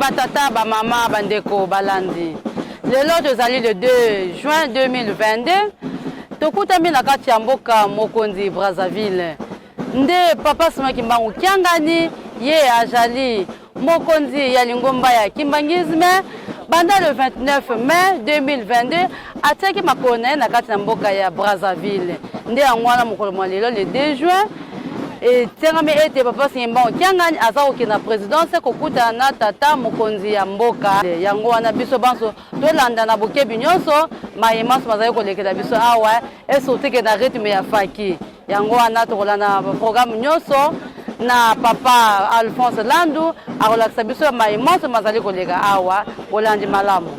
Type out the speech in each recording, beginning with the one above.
batata ba mama bandeko balandi. Lelo tozali le 2 juin 2022. Tokutami na kati ya mboka Mokonzi Brazzaville. Nde papa Sima Kimbangu Kiangani ye ajali Mokonzi ya lingomba ya Kimbangisme banda le 29 mai 2022 ateki makona na kati ya mboka ya Brazzaville. Nde angwana mokolo mwa lelo le 2 juin. Et tengami ete papa Simbango Kiangani aza na présidence kokuta na tata Mokonzi ya mboka yango wana biso banso tolanda na bokebi nyonso mayemanso mazali kolekela biso awa esotike na rythme ya faki yango wana tokolanda programme nyonso na papa Alphonse Landu akolakisa biso mayemanso mazali koleka awa bolandi malamu.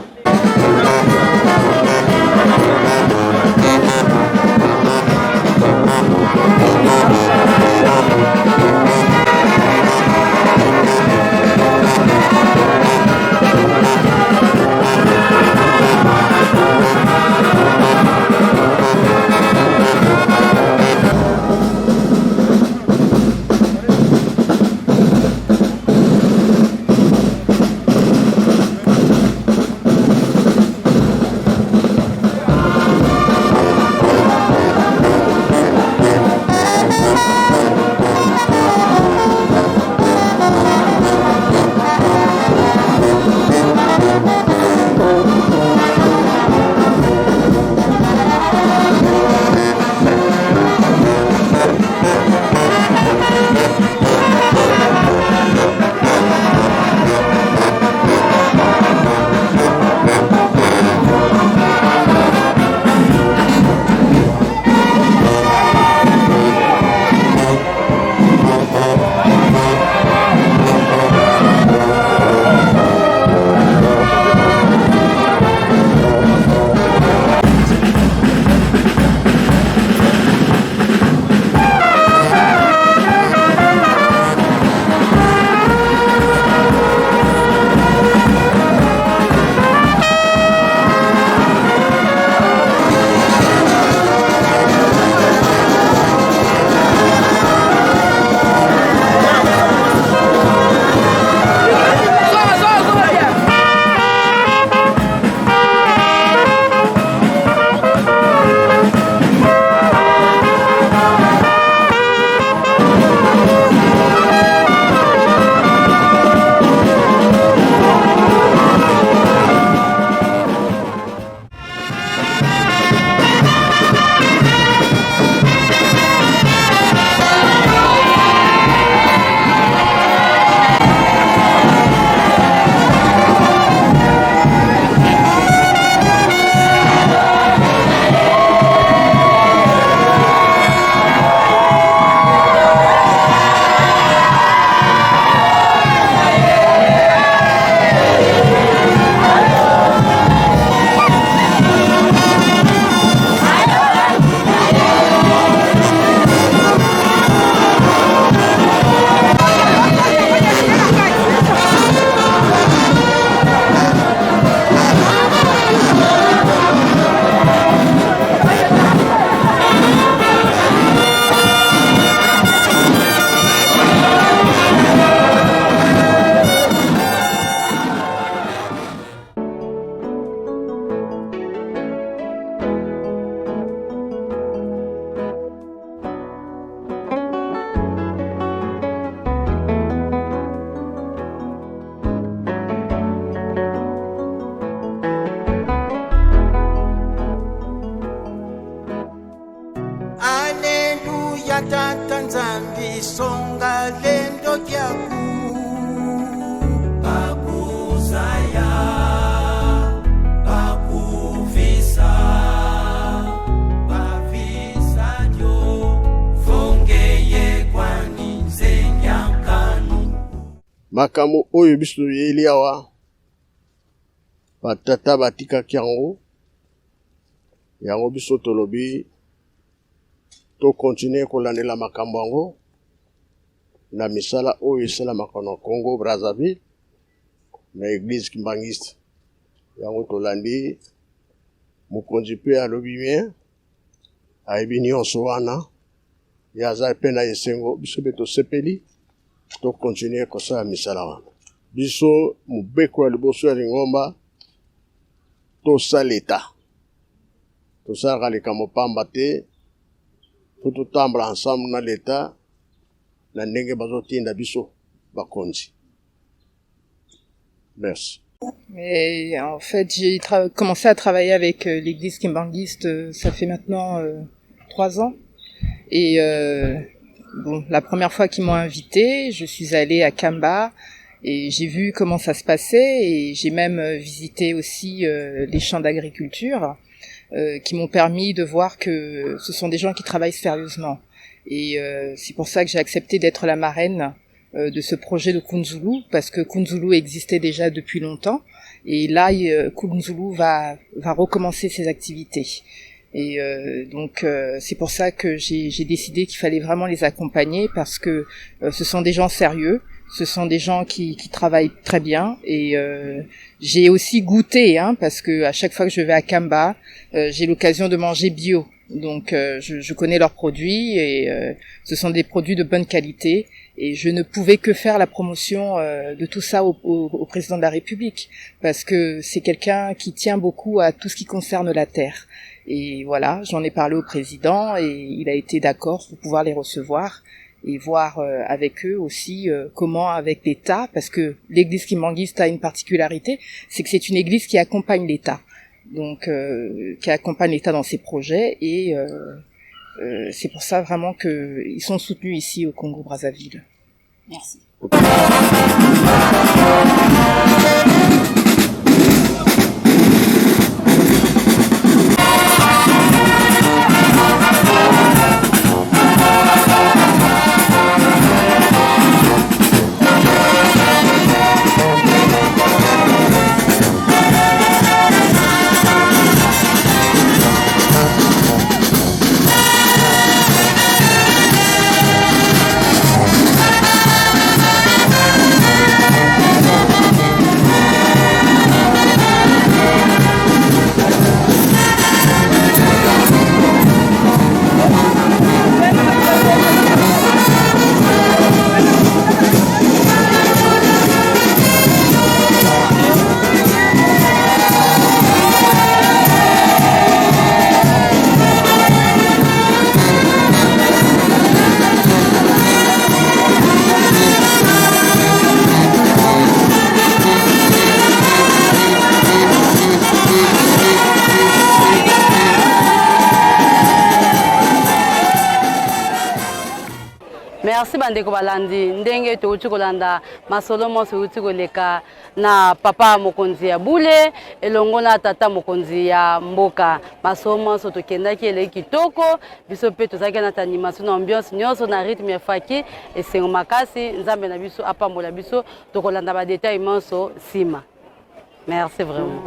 Tata Nzambi songa lendo kyaku bakuzaya bakuvisa bavisa jo fongeye kwani nzenyankanu makamu oyo biso yeli awa batata batikaki yango biso tolobi to continuer kolandela makambo yango na misala oyo esalamaka na Congo Brazzaville na église Kimbangiste yango tolandi mokonzi mpe alobi bien ayebi nyonso wana yaza mpe na esengo biso mpe tosepeli to continuer kosala misala wana biso mobeko ya liboso ya lingomba tosala leta tosalaka likambo pamba te po totambola ensemble na leta na ndenge bazotinda biso bakonzi. Merci. Et en fait, j'ai commencé à travailler avec l'église kimbanguiste, ça fait maintenant 3 ans. Et bon, la première fois qu'ils m'ont invitée, je suis allée à Kamba et j'ai vu comment ça se passait et j'ai même visité aussi les champs d'agriculture qui m'ont permis de voir que ce sont des gens qui travaillent sérieusement. Et c'est pour ça que j'ai accepté d'être la marraine de ce projet de Kunzulu, parce que Kunzulu existait déjà depuis longtemps, et là Kunzulu va recommencer ses activités. Et donc c'est pour ça que j'ai décidé qu'il fallait vraiment les accompagner, parce que ce sont des gens sérieux, ce sont des gens qui travaillent très bien, et j'ai aussi goûté, parce que à chaque fois que je vais à Kamba, j'ai l'occasion de manger bio. Donc je connais leurs produits et ce sont des produits de bonne qualité, et je ne pouvais que faire la promotion de tout ça au président de la République, parce que c'est quelqu'un qui tient beaucoup à tout ce qui concerne la terre. Et voilà, j'en ai parlé au président et il a été d'accord pour pouvoir les recevoir et voir avec eux aussi comment avec l'État, parce que l'église kimbanguiste a une particularité, c'est que c'est une église qui accompagne l'État. Donc qui accompagne l'État dans ses projets, et c'est pour ça vraiment qu'ils sont soutenus ici au Congo-Brazzaville. Merci. Merci bandeko balandi ndenge touti kolanda masolo monso uti koleka na papa mokonzi ya bule elongo na tata mokonzi ya mboka. Masolo monso tokendaki ele kitoko biso pe tozaki na animation na ambiance nyonso na rythme ya faki esengo makasi nzambe na biso apambola biso tokolanda ba détails monso sima. Merci vraiment.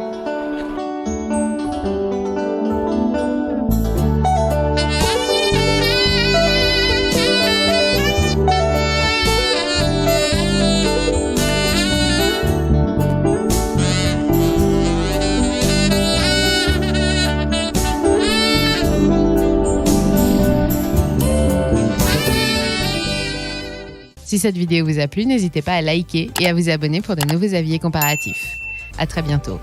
Si cette vidéo vous a plu, n'hésitez pas à liker et à vous abonner pour de nouveaux avis comparatifs. À très bientôt.